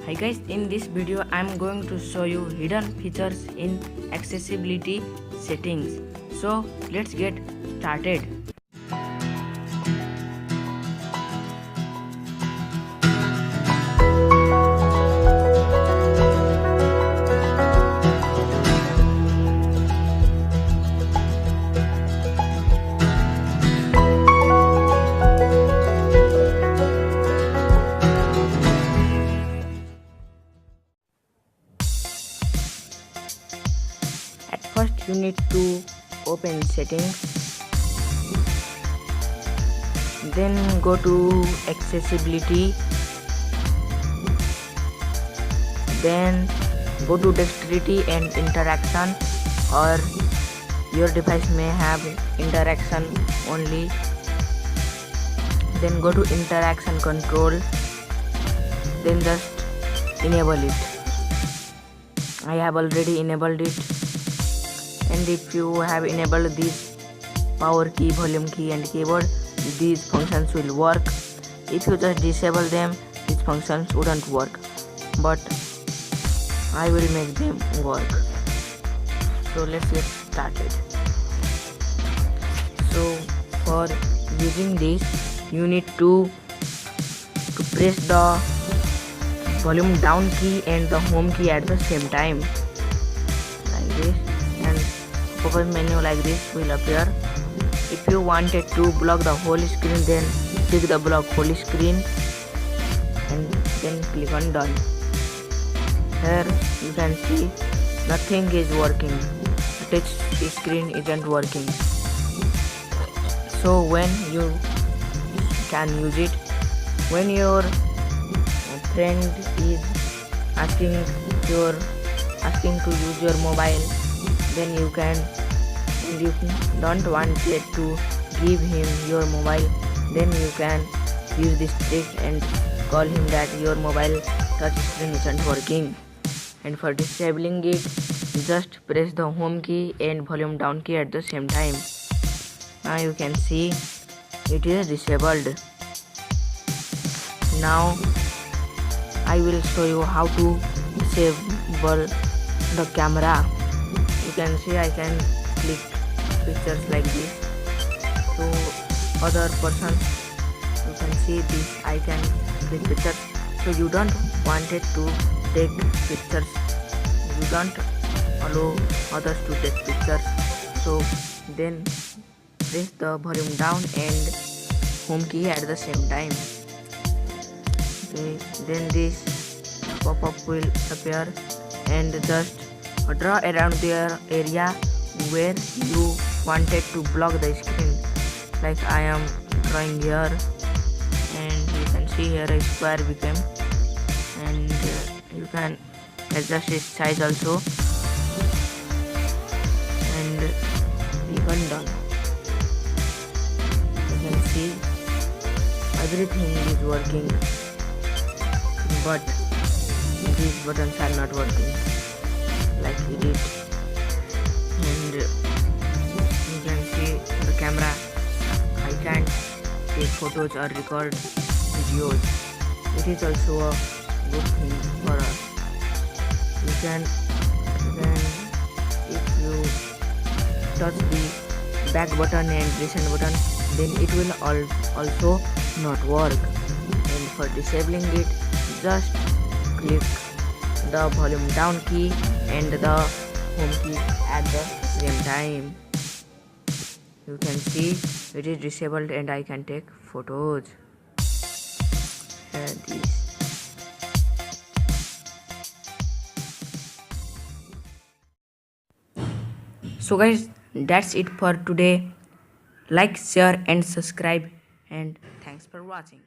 Hi guys, in this video I am going to show you hidden features in accessibility settings. So let's get started. At first you need to open settings, then go to accessibility, then go to dexterity and interaction, or your device may have interaction only. Then go to interaction control, then just enable it. I have already enabled it, and if you have enabled this power key, volume key and keyboard, these functions will work. If you just disable them, these functions wouldn't work, but I will make them work. So let's get started. So for using this, you need to press the volume down key and the home key at the same time, like this, and pop-up menu like this will appear. If you wanted to block the whole screen, then click the block whole screen and then click on done. Here you can see nothing is working, the touch screen isn't working. So when you can use it, when your friend is asking to use your mobile, then you can, and you don't want it to give him your mobile, then you can use this trick and call him that your mobile touch screen isn't working. And for disabling it, just press the home key and volume down key at the same time. Now you can see it is disabled. Now I will show you how to disable the camera. You can see I can click pictures like this. So other person, you can see this, I can click pictures. So you don't want it to take pictures, you don't allow others to take pictures. So then press the volume down and home key at the same time. Okay, then this pop-up will appear, and just draw around the area where you wanted to block the screen, like I am drawing here, and you can see here a square became, and you can adjust its size also, and click on done. You can see everything is working, but these buttons are not working, like edit, and you can see the camera, I can't take photos or record videos. It is also a good thing for us. You can if you touch the back button and reset button, then it will also not work. And for disabling it, just click the volume down key and the home key at the same time. You can see it is disabled and I can take photos. This. So guys, that's it for today. Like, share and subscribe, and thanks for watching.